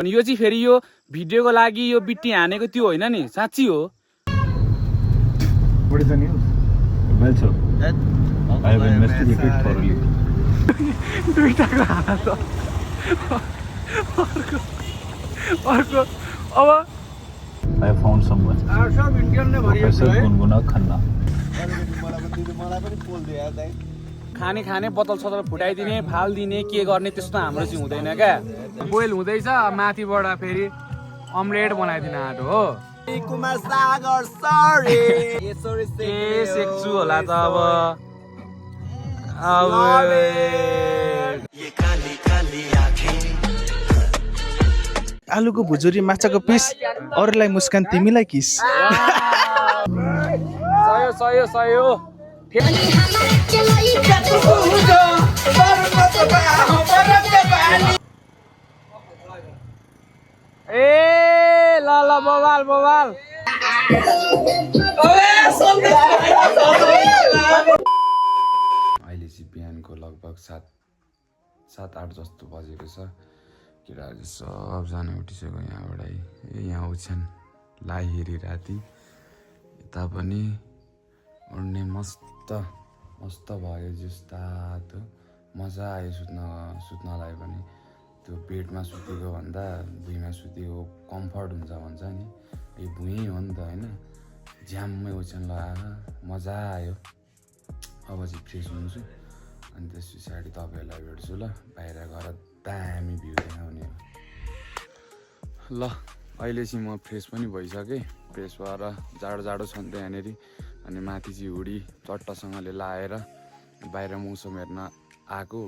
अनि यो चाहिँ फेरि यो भिडियोको लागि यो बिट्टी हानेको त्यो होइन नि, साँच्ची हो। What is the news? Well, sir. I have investigated thoroughly. दुईटाको हात अर्को अब I have found someone. Professor Gungun Khanna. खाने खाने बोतल सतल फुटाइदिने फालिदिने के गर्ने त्यस्तो हाम्रो चाहिँ हुँदैन क्या। बोइल हुँदैछ माथिबाट फेरि अम्लेट बनाइदिन आँटो हो। के सेक्छु होला त अब आलुको भुजुरी माछाको पिस अरूलाई मुस्कान तिमीलाई किस सयो सयो सयो ए ल ल बवाल बवाल अहिले चाहिँ बिहानको लगभग 7-8 जस्तो बजेको छ। केटाहरू सबजना उठिसक्यो यहाँबाट। यहाँ उठ्छन् लाई हेरी राति यता पनि उड्ने मस्त भयो जस्ता त मजा आयो सुत्नलाई पनि। त्यो बेडमा सुतेको भन्दा भुइँमा सुतेको कम्फर्ट हुन्छ भन्छ नि, यो भुइँ हो नि त होइन। झ्याम्मै ओछ्यान लगाएर मजा आयो। अब चाहिँ फ्रेस हुन्छु अनि त्यस पछाडि तपाईँहरूलाई भेट्छु ल। बाहिर गएर दामी भ्यू देखाउने हो। ल अहिले चाहिँ म फ्रेस पनि भइसकेँ। फ्रेस भएर जाडो छ नि त यहाँनिर। अनि माथि चाहिँ हुडी चट्टसँगले लाएर बाहिर मौसम हेर्न आएको।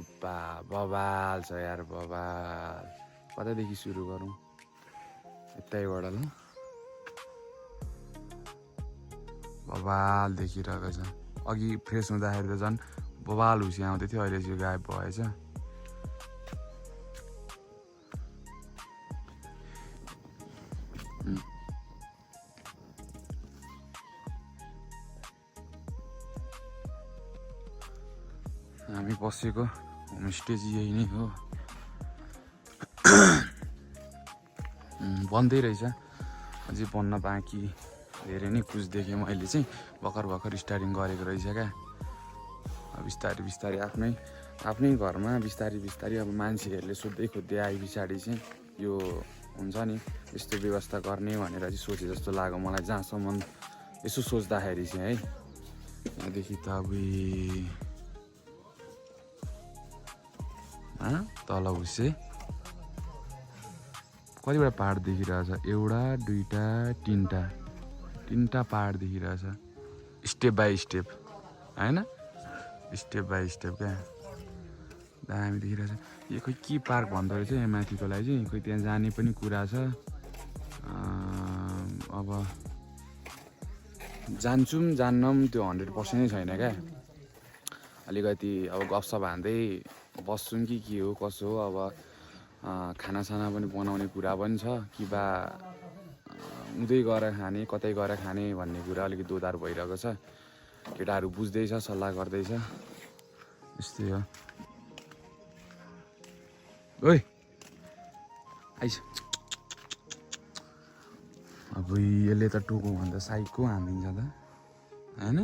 बवाल छ यार बवाल। कतादेखि सुरु गरौँ? यतैबाट ल। बवाल देखिरहेको छ। अघि फ्रेस हुँदाखेरि त झन् बवाल हुसी आउँदै थियो, अहिले चाहिँ गायब भएछ। हामी बसेको होमस्टे चाहिँ यही नै हो। बन्दै रहेछ, अझै बन्न बाँकी धेरै नै कुछ देखेँ मैले चाहिँ। भर्खर स्टार्टिङ गरेको रहेछ क्या। बिस्तारै आफ्नै घरमा बिस्तारै अब मान्छेहरूले सोध्दै खोज्दै आए पछाडि चाहिँ यो हुन्छ नि यस्तो व्यवस्था गर्ने भनेर चाहिँ सोचे जस्तो लाग्यो मलाई। जहाँसम्म यसो सोच्दाखेरि चाहिँ है। यहाँदेखि त अब तल हुसे कतिवटा पहाड देखिरहेछ? एउटा दुईटा तिनवटा पहाड देखिरहेछ। स्टेप बाई स्टेप होइन, स्टेप बाई स्टेप क्या। दामी देखिरहेछ। यो खोइ के पार्क भन्दो रहेछ यहाँ माथिकोलाई चाहिँ। खोइ त्यहाँ जाने पनि कुरा छ। अब जान्छौँ जान्नौँ त्यो 100% छैन क्या। अलिकति अब गफसफ हान्दै बस्छौँ कि के हो कसो हो। अब खानासाना पनि बनाउने कुरा पनि छ कि बा उतै गएर खाने कतै गएर खाने भन्ने कुरा अलिकति दोधार भइरहेको छ। केटाहरू बुझ्दैछ, सल्लाह गर्दैछ। यस्तै हो। ओइ आइस। अब यसले त टोको भन्दा साइको हानिदिन्छ त होइन।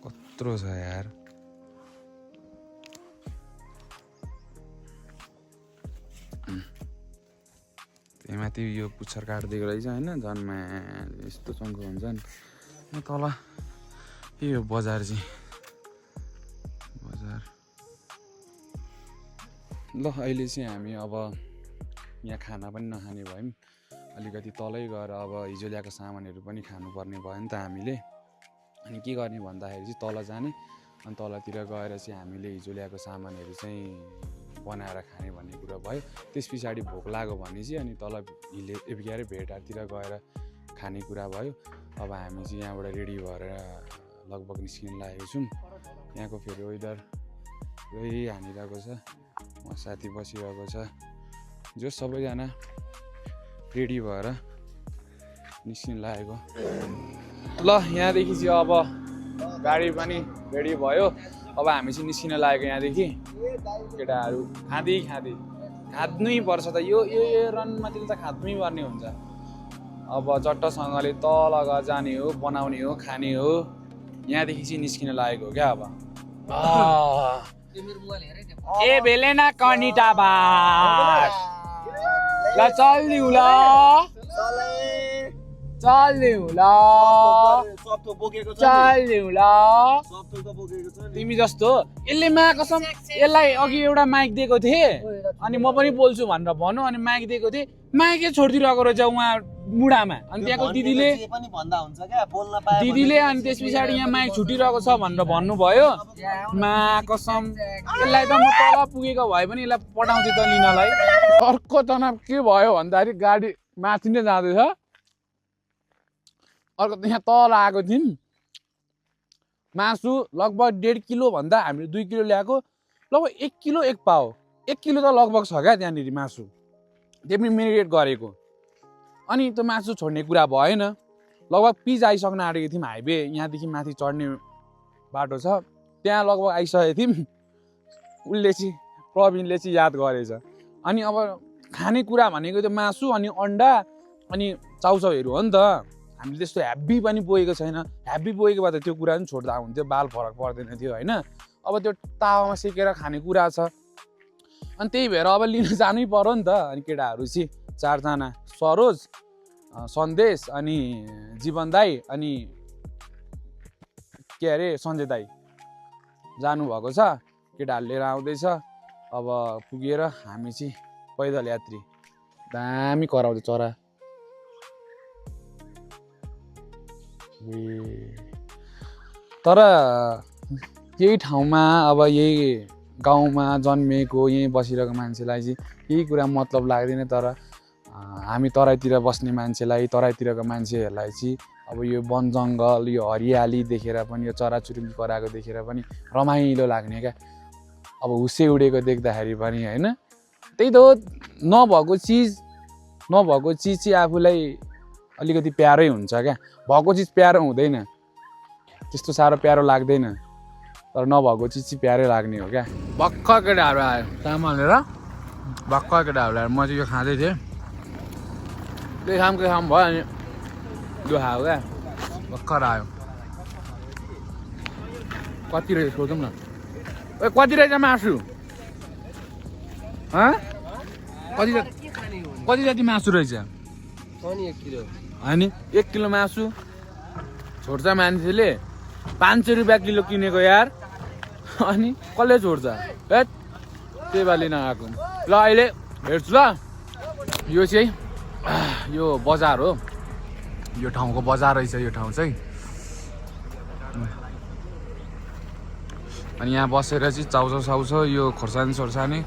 कत्रो छ यार। त्यहीमाथि यो पुच्छर काटिदिएको रहेछ होइन। जन्मा यस्तो चङ्खो हुन्छ नि। तल यही हो बजार चाहिँ। बजार ल अहिले चाहिँ हामी अब यहाँ खाना पनि नखाने भयौँ। अलिकति तलै गएर अब हिजो ल्याएको सामानहरू पनि खानुपर्ने भयो नि त हामीले। अनि के गर्ने भन्दाखेरि चाहिँ तल जाने अनि तलतिर गएर चाहिँ हामीले हिजो ल्याएको सामानहरू चाहिँ बनाएर खाने भन्ने कुरा भयो। त्यस पछाडि भोक लाग्यो भने चाहिँ अनि तल भेटारतिर गएर खाने कुरा भयो। अब हामी चाहिँ यहाँबाट रेडी भएर लगभग निस्किन लागेको छौँ। यहाँको फेरि वेदर यही हानिरहेको छ। म साथी बसिरहेको छ जो सबैजना रेडी भएर निस्किन लागेको। ल यहाँदेखि चाहिँ अब गाडी पनि रेडी भयो। अब हामी चाहिँ निस्किन लागेको यहाँदेखि। केटाहरू खाँदी खाद्नै पर्छ त यो रनमाथिले त खाद्नै पर्ने हुन्छ। अब चट्टसँगले तल जाने हो, बनाउने हो, खाने हो। यहाँदेखि चाहिँ निस्किन लागेको हो क्या अब। ए भेलेना कनिटा बास ल चल्दिउ ल चल्दिउ ल चल्दिउ ल तिमी जस्तो यसले माया कसम यसलाई अघि एउटा माइक दिएको थिएँ अनि म पनि बोल्छु भनेर भन्नु अनि माइक दिएको थिएँ माइकै छोडिदिरहेको रहेछ उहाँ बुढामा अनि त्यहाँको दिदीले अनि त्यस पछाडि यहाँ माइक छुटिरहेको छ भनेर भन्नुभयो मा कसम यसलाई त म तल पुगेको भए पनि यसलाई पठाउँथेँ त लिनलाई। अर्को तनाव के भयो भन्दाखेरि गाडी माथि नै जाँदैछ। अर्को त यहाँ तल आएको थियौँ मासु लगभग 1.5 किलो भन्दा हामीले 2 किलो ल्याएको लगभग 1 किलो 1 पाउ 1 किलो त लगभग छ क्या त्यहाँनिर मासु त्यो पनि मेरिनेट गरेको। अनि त्यो मासु छोड्ने कुरा भएन लगभग पिज आइसक्न आँटेको थियौँ हाइवे यहाँदेखि माथि चढ्ने बाटो छ त्यहाँ लगभग आइसकेको थियौँ। उसले चाहिँ प्रवीणले चाहिँ याद गरेछ। अनि अब खाने कुरा भनेको त्यो मासु अनि अन्डा अनि चाउचाउहरू हो नि त। हामीले त्यस्तो हेभी पनि बोकेको छैन। हेभी बोकेको भए त त्यो कुरा पनि छोड्दा हुन्थ्यो बाल फरक पर्दैन थियो होइन। अब त्यो तावामा सेकेर खाने कुरा छ अनि त्यही भएर अब लिन जानै पर्यो नि त। अनि केटाहरू चाहिँ 4 जना सरोज सन्देश अनि जीवन दाई अनि के अरे सञ्जय दाई जानुभएको छ। केटाहरू लिएर आउँदैछ। अब पुगेर हामी चाहिँ पैदल यात्री दामी कराउँछ चरा तर यही ठाउँमा अब यही गाउँमा जन्मेको यहीँ बसिरहेको मान्छेलाई चाहिँ यही कुरा मतलब लाग्दैन। तर हामी तराईतिर बस्ने मान्छेलाई तराईतिरको मान्छेहरूलाई चाहिँ अब यो वन जङ्गल यो हरियाली देखेर पनि यो चराचुरुङ्गी कराएको देखेर पनि रमाइलो लाग्ने क्या। अब हुसे उडेको देख्दाखेरि पनि होइन त्यही त हो नभएको चिज चाहिँ आफूलाई अलिकति प्यारै हुन्छ क्या। भएको चिज प्यारो हुँदैन त्यस्तो साह्रो प्यारो लाग्दैन तर नभएको चिज चाहिँ प्यारै लाग्ने हो क्या। भर्खर केटाहरू आयो चामल लिएर भर्खर केटाहरू आएर म चाहिँ यो खाँदै थिएँ के खाम भयो अनि यो खायो क्या भर्खर आयो। कति रहेछ सोधौँ न ए कति रहेछ मासु कति जति मासु रहेछ 1 किलो होइन 1 किलो मासु छोड्छ मान्छेले 500 रुपियाँ किलो किनेको यार अनि कसले छोड्छ ए त्यही भए लिन आएको ल। अहिले हेर्छु ल यो चाहिँ यो बजार हो यो ठाउँको बजार रहेछ यो ठाउँ चाहिँ। अनि यहाँ बसेर चाहिँ चाउचाउ साउचाउ यो खोर्सानी सोर्सानी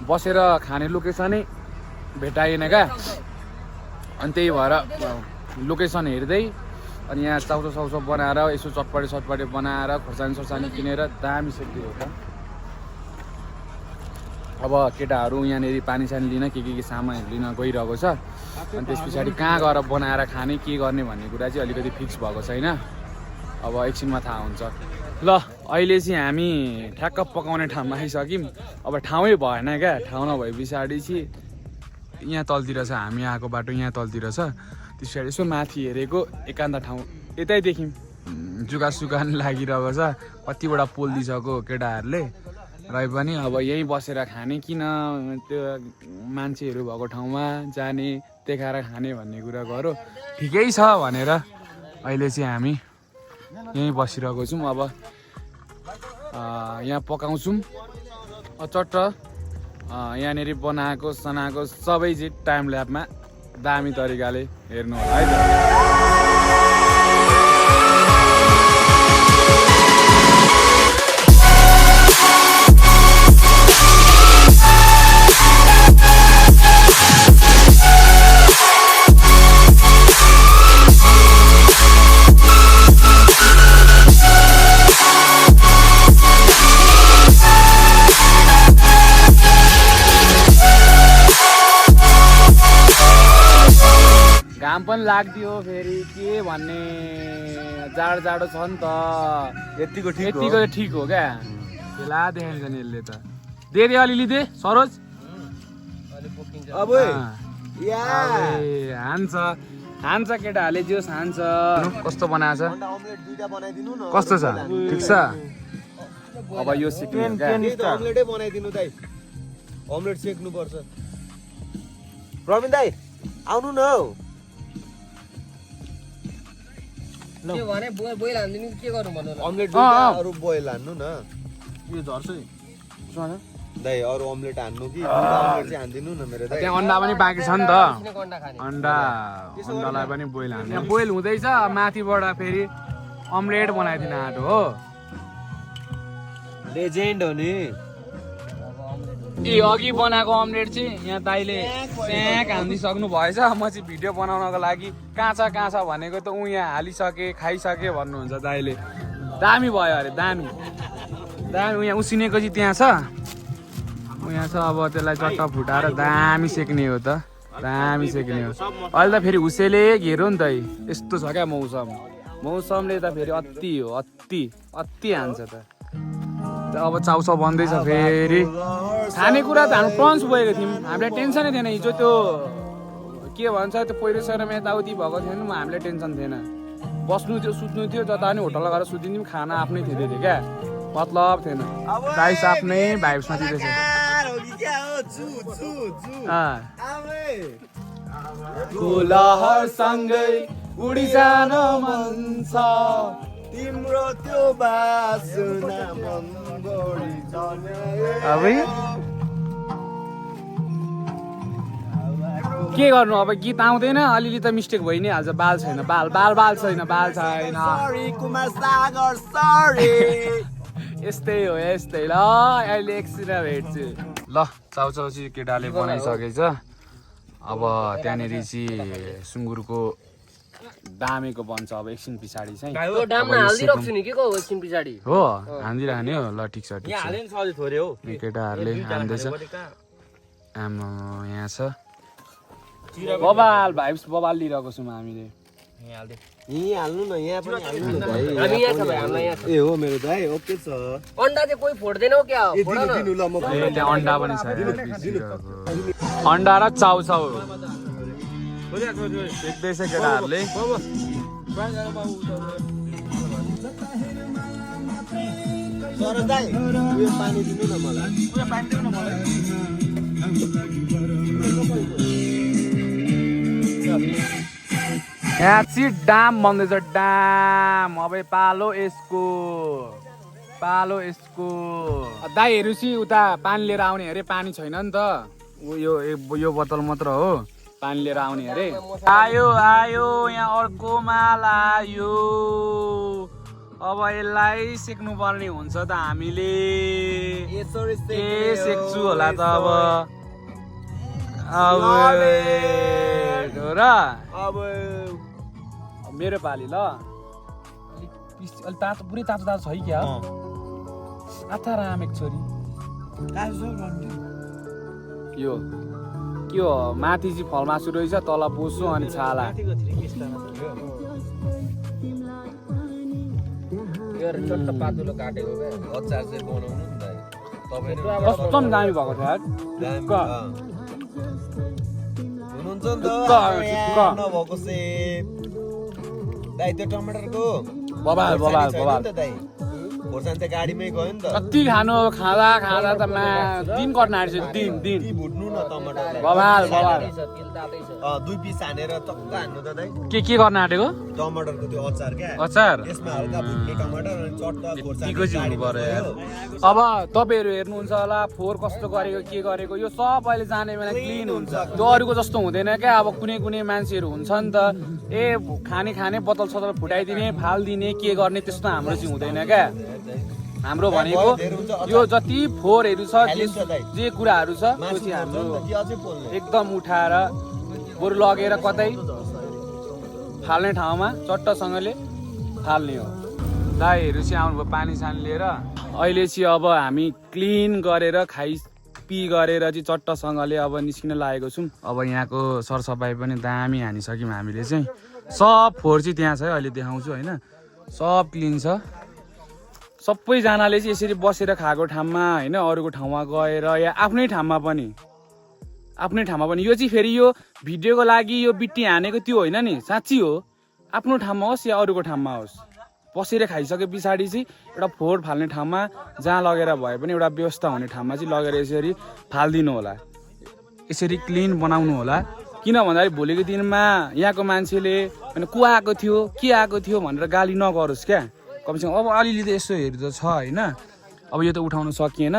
बसेर खाने लोकेसनै भेटाएन क्या। अनि त्यही भएर लोकेसन हेर्दै अनि यहाँ चाउचाउ साउचाउ बनाएर यसो चटपटे बनाएर खोर्सानी सोर्सानी किनेर दामी सेक्दियो त। अब केटाहरू यहाँनिर पानी सानी लिन के सामानहरू लिन गइरहेको छ। अनि त्यस पछाडि कहाँ गएर बनाएर खाने के गर्ने भन्ने कुरा चाहिँ अलिकति फिक्स भएको छैन। अब एकछिनमा थाहा हुन्छ। ल अहिले चाहिँ हामी ठ्याक्क पकाउने ठाउँमा आइसक्यौँ। अब ठाउँै भएन क्या। ठाउँ नभए पछाडि चाहिँ यहाँ तलतिर छ हामी आएको बाटो यहाँ तलतिर छ। त्यस पछाडि यसो माथि हेरेको एकान्त ठाउँ यतै देख्यौँ जुगासुगान लागिरहेको छ। कतिवटा पोल दिइसक्यो केटाहरूले रहे पनि अब यहीँ बसेर खाने किन त्यो मान्छेहरू भएको ठाउँमा जाने देखाएर खाने भन्ने कुरा गरौँ ठिकै छ भनेर अहिले चाहिँ हामी यहीँ बसिरहेको छौँ। अब यहाँ पकाउँछौँ चट्ट यहाँनिर बनाएको सनाएको सबै चिज टाइम ल्याबमा दामी तरिकाले हेर्नु होला है त। घाम पनि लाग्दियो फेरि के भन्ने जाडो छ नि त यतिको ठिक हो क्या। बेला देखाइन्छ नि यसले त दे अलिअलि दे सरोज हान्छ केटाहरूले जोस हान्छ। कस्तो बनाएछ? कस्तो छ? ठिक छ? अब यो सिक्ने अमलेटै बनाइदिनु दाइ, अमलेट सेक्नु पर्छ। प्रवीण दाइ आउनु न हौ। के भने बोइल हान्दिनु के गर्नु भन्नु? अमलेट दुईटा अरु बोइल हान्नु न। यो झर्छ है दाइ अरु अमलेट हान्नु कि अमलेट चाहिँ हान्दिनु न मेरो दाइ। त्यहाँ अन्डा पनि बाँकी छ नि त। अन्डा खाने अन्डालाई पनि बोइल हान्ने। यहाँ बोइल हुँदैछ, माथिबाट फेरि अमलेट बनाइदिन आँटो हो। लेजेन्ड हो नि। ए अघि बनाएको अमलेट चाहिँ यहाँ दाइले स्याक हानिदिइसक्नु भएछ। म चाहिँ भिडियो बनाउनको लागि कहाँ छ भनेको त ऊ यहाँ हालिसके खाइसके भन्नुहुन्छ दाइले। दामी भयो अरे, दामी यहाँ उसिनेको चाहिँ त्यहाँ छ, यहाँ छ। अब त्यसलाई चट्ट फुटाएर दामी सेक्ने हो त, दामी सेक्ने हो। अहिले त फेरि हुसेले घेरो नि त, यस्तो छ क्या मौसमले त फेरि अति हो, अति हान्छ त। अब चाउचाउ बन्दैछ फेरि। खानेकुरा त हाम्रो प्रन्स बोकेको थियौँ, हामीलाई टेन्सनै थिएन। हिजो त्यो के भन्छ त्यो पहिरो सरमा यताउति भएको थियो नि, हामीलाई टेन्सन थिएन। बस्नु थियो, सुत्नु थियो, जता पनि होटलमा गएर सुतिदिउँ, खाना आफ्नै थियो क्या, मतलब थिएन। प्राइस आफ्नै भाइब्समा दिँदैछ। लहरसँगै उडी जान मन छ, तिम्रो त्यो बासना मन बढी अब के गर्नु? अब गीत आउँदैन, अलिअलि त मिस्टेक भइ नै हाल्छ। बाल छैन, बाल छैन। यस्तै हो। ल अहिले एकछिन भेट्छु। ल चाउचाउ चाहिँ केटाले बनाइसकेछ। अब त्यहाँनिर चाहिँ सुँगुरको दामेको बन्छ अब एकछिन पछाडि चाहिँ। त्यो डाममा हाल्दिराख्छु नि के को एकछिन पछाडि हो हान्दिराख्ने हो। ल ठिक छ केटाहरूले हान्दैछ। आमा यहाँ छ बबाल भाइब्स, बबाल लिइरहेको छौँ हामीले। यहीँ हाल्नु न, यहाँ पनि हाल्नु न दाइ। हामी यहाँ छ भाइ, हामीलाई यहाँ छ। ए हो मेरो दाइ, ओके छ। अन्डा चाहिँ कोही फोड्दैन हो क्या? फोड न। दिनु ल म त्यहाँ अन्डा पनि छ, अन्डा र चाउचाउ देख्दैछ केटाहरूले। सर दाइ उयो पानी दिनु न मलाई। यहाँ चाहिँ डाम बन्दैछ, डाम। अब पालो यसको दाइहरू चाहिँ उता पानी लिएर आउने अरे, पानी छैन नि त। यो बोतल मात्र हो पानी लिएर आउने अरे। आयो यहाँ अर्को माल आयो। अब यसलाई सेक्नु पर्ने हुन्छ त हामीले। सेक्छु होला त अब र मेरो पाली। ल अलिक तातो, पुरै तातो छ है क्या? आथा रामेको छोरी यो के हो? माथि चाहिँ फलमासु रहेछ, तल बोसो अनि छाला। चट्ट पातुलो काटेको क्या, अचार चाहिँ बनाउनु नि दाइ। तपाईहरु कस्तो दामी भएको छ यार। हुनुहुन्छ नि त नभएको चाहिँ दाइ। त्यो टमाटरको बबाल दाइ खोर्सानी त गाडीमै गयो नि त। कति खानु? खाँदा त दिन कट्न आँट्छ, दिन भुट्नु न टमाटरलाई। बबाल दुई पिस हानेर टक्क हान्नु त दाइ। के गर्न आँटेको? टमाटरको त्यो अचार क्या, अचार। यसमा हल्का भुट्ने टमाटर अनि चट्ट खोर्सानी हुनु पर्यो यार। अब तपाईँहरू हेर्नुहुन्छ होला फोहोर कस्तो गरेको, के गरेको, यो सब अहिले जाने बेला क्लिन हुन्छ। त्यो अरूको जस्तो हुँदैन क्या। अब कुनै मान्छेहरू हुन्छ नि त, ए खाने बोतल सतल फुटाइदिने, फालिदिने, के गर्ने, त्यस्तो हाम्रो चाहिँ हुँदैन क्या। हाम्रो भनेको यो जति फोहोरहरू छ, जे कुराहरू छ, त्यो चाहिँ हाम्रो एकदम उठाएर बरु लगेर कतै फाल्ने ठाउँमा चट्टसँगले फाल्ने हो। दाइहरू चाहिँ आउनुभयो पानी सानी लिएर। अहिले चाहिँ अब हामी क्लिन गरेर पी गरेर चाहिँ चट्टसँगले अब निस्किन लागेको छौँ। अब यहाँको सरसफाइ पनि दामी हानिसक्यौँ हामीले चाहिँ। सब फोहोर चाहिँ त्यहाँ छ है, अहिले देखाउँछु होइन। सब क्लिन छ। सबैजनाले चाहिँ यसरी बसेर खाएको ठाउँमा होइन, अरूको ठाउँमा गएर या आफ्नै ठाउँमा पनि आफ्नै ठाउँमा पनि यो चाहिँ फेरि यो भिडियोको लागि यो बिट्टी हानेको त्यो होइन नि, साँच्ची हो। आफ्नो ठाउँमा होस् या अरूको ठाउँमा होस्, पसेर खाइसके पछाडि चाहिँ एउटा फोहोर फाल्ने ठाउँमा जहाँ लगेर भए पनि एउटा व्यवस्था हुने ठाउँमा चाहिँ लगेर यसरी फालिदिनु होला, यसरी क्लिन बनाउनु होला। किन भन्दाखेरि भोलिको दिनमा यहाँको मान्छेले होइन को आएको थियो के आएको थियो भनेर गाली नगरोस् क्या। कमसेकम अब अलिअलि त यसो हेर्नु त छ होइन, अब यो त उठाउन सकिएन।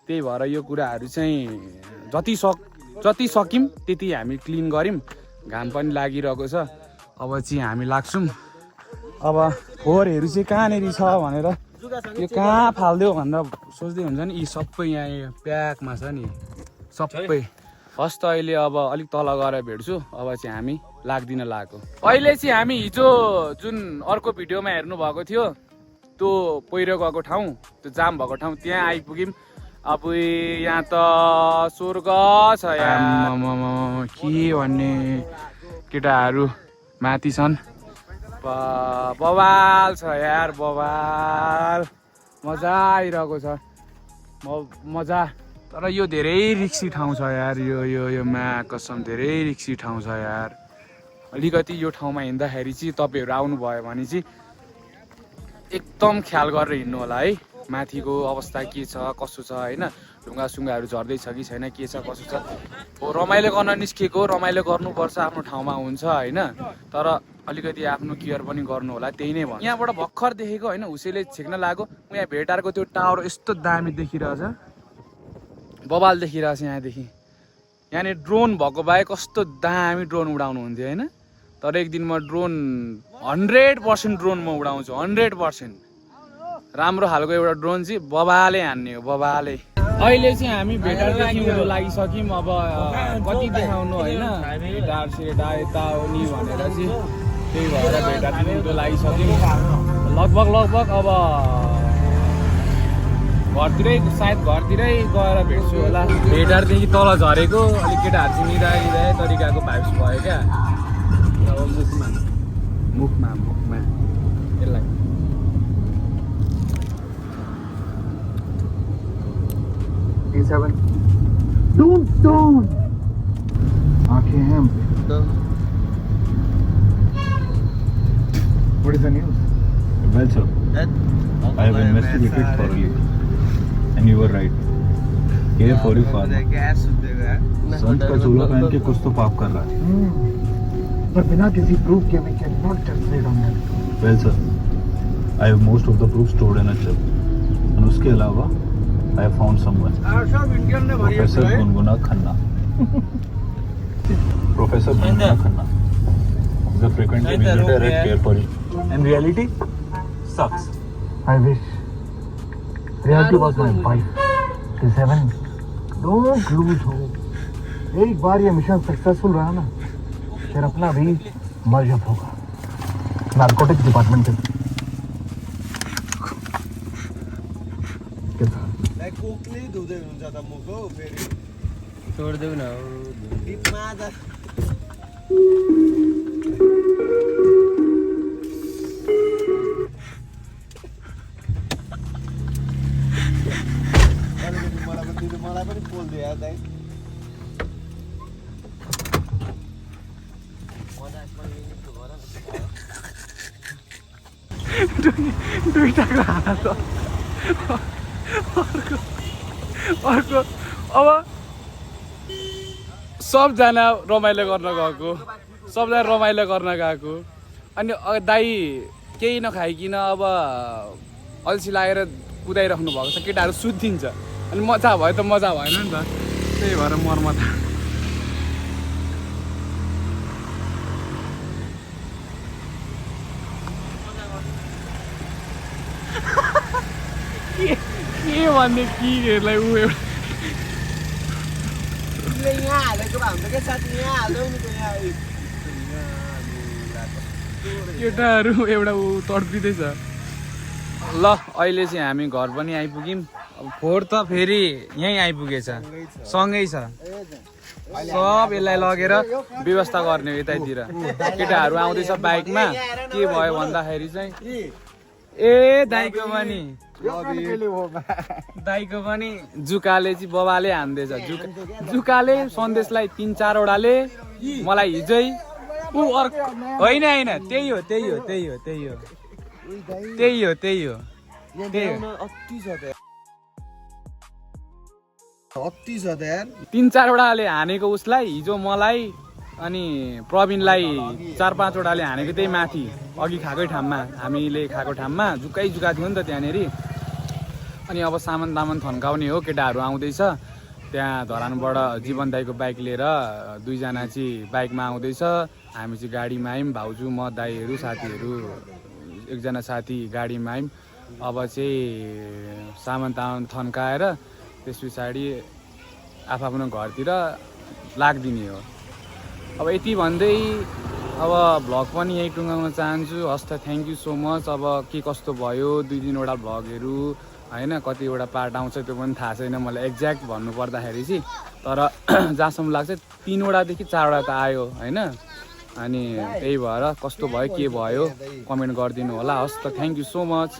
त्यही भएर यो कुराहरू चाहिँ जति सक्यौँ त्यति हामी क्लिन गऱ्यौँ। घाम पनि लागिरहेको छ, अब चाहिँ हामी लाग्छौँ। अब फोहोरहरू चाहिँ कहाँनिर छ भनेर यो कहाँ फालिदियो भनेर सोच्दै हुन्छ नि। यी सबै यहाँ प्याकमा छ नि सबै। फर्स्ट त अहिले अब अलिक तल गएर भेट्छु। अब चाहिँ हामी लाग्दिन लागेको। अहिले चाहिँ हामी हिजो जुन अर्को भिडियोमा हेर्नु भएको थियो त्यो पहिरो गएको ठाउँ, त्यो जाम भएको ठाउँ, त्यहाँ आइपुग्यौँ। अब यहाँ त स्वर्ग छ यार, के भन्ने। केटाहरू माथि छन्, बवाल छ यार, बवाल मजा आइरहेको छ मजा। तर यो धेरै रिक्सी ठाउँ छ यार, यो मा कसम धेरै रिक्सी ठाउँ छ यार। अलिकति यो ठाउँमा हिँड्दाखेरि चाहिँ तपाईँहरू आउनुभयो भने चाहिँ एकदम ख्याल गरेर हिँड्नु होला है। माथिको अवस्था के छ कसो छ होइन, ढुङ्गासुङ्गाहरू झर्दैछ कि छैन, के छ कसो छ। हो रमाइलो गर्न निस्केको, रमाइलो गर्नुपर्छ, आफ्नो ठाउँमा हुन्छ होइन। तर अलिकति आफ्नो केयर पनि गर्नु होला, त्यही नै भन्नु। यहाँबाट भर्खर देखेको होइन, हुसेले छेक्न लाग्यो। यहाँ भेटारको त्यो टावर यस्तो दामी देखिरहेछ, बवाल देखिरहेछ यहाँदेखि। यहाँनिर ड्रोन भएको भए कस्तो दामी ड्रोन उडाउनु हुन्थ्यो होइन। तर एक दिन म ड्रोन 100% ड्रोन म उडाउँछु, 100%। राम्रो खालको एउटा ड्रोन चाहिँ बबाले हान्ने हो, बबाले। अहिले चाहिँ हामी भेटारदेखि उँधो लागिसक्यौँ। अब कति देखाउनु होइन, भेटार सेटार यता हो नि भनेर चाहिँ, त्यही भएर भेटारदेखि उँधो लागिसक्यौँ। लगभग अब घरतिरै सायद घरतिरै गएर भेट्छु होला। भेटारदेखि तल झरेको अलिक केटाहरू चाहिँ निदाए तरिकाको भाइब्स भयो क्या। अब मुखमा यसलाई Don't. आंखें हैं। What is the news? Well, sir, I have investigated thoroughly, and you were right. Care for your father. संत का चोला पहन के कुछ तो पाप कर रहा है। पर बिना किसी proof के we cannot decide on that. Well, sir, I have most of the proofs stored in a chip, and उसके अलावा I have found someone. Professor Gungunna Khanna. Professor Gungunna Khanna is a frequent visitor at Care for You. And reality sucks. I wish reality was my wife. Seven. Don't lose hope. एक बार ये mission successful रहा ना, फिर अपना भी मर्जब होगा। Narcotics department के कोकले धुँदै हुन्छ त मुखो फेरि छोडिदेऊ न। टिपमा त मलाई पनि पोल्दियो यार दाइ। दुईटाको हात अर्को अब सबजना रमाइलो गर्न गएको, अनि दाइ केही नखाइकन अब अल्छी लागेर कुदाइराख्नु भएको छ। केटाहरू सुत्दिन्छ, अनि मजा भयो त मजा भएन नि त, त्यही भएर मर्मता। के भन्ने किहरूलाई ऊ एउटा यहाँ हालेको भए हुन्छ क्या साथी, यहाँ हाल्दै नि यहाँ केटाहरू एउटा ऊ तड्पिँदैछ। ल अहिले चाहिँ हामी घर पनि आइपुग्यौँ। अब फोहोर त फेरि यहीँ आइपुगेछ, सँगै छ। सब यसलाई लगेर व्यवस्था गर्ने यतैतिर। केटाहरू आउँदैछ बाइकमा। के भयो भन्दाखेरि चाहिँ ए दाइको पनि जुकाले चाहिँ बबाले हान्दैछ जुकाले सन्देशलाई 3-4 वटाले मलाई हिजै ऊ अर्को होइन त्यही हो अति छ त यार 3-4 वटाले हानेको उसलाई हिजो मलाई अनि प्रवीणलाई 4-5 वटाले हानेको त्यही माथि अघि खाएकै ठाउँमा हामीले खाएको ठाउँमा जुका थियो नि त त्यहाँनिर अनि अब सामान थन्काउने हो केटाहरू आउँदैछ त्यहाँ धरानबाट जीवन दाइको बाइक लिएर 2 जना चाहिँ बाइकमा आउँदैछ हामी चाहिँ गाडीमा आयौँ भाउजू म दाइहरू साथीहरू 1 जना साथी गाडीमा आयौँ अब चाहिँ सामान थन्काएर त्यस पछाडि आफ्नो घरतिर लाग्दिने हो अब यति भन्दै अब भ्लग पनि यही टुङ्गाउन चाहन्छु हस् त थ्याङ्क यू सो मच अब के कस्तो भयो 2-3 वटा भ्लगहरू होइन कतिवटा पार्ट आउँछ त्यो पनि थाहा छैन मलाई एक्ज्याक्ट भन्नु पर्दाखेरि चाहिँ तर जहाँसम्म लाग्छ 3 वटादेखि 4 वटा त आयो होइन अनि त्यही भएर कस्तो भयो के भयो कमेन्ट गरिदिनु होला हस् त थ्याङ्क यू सो मच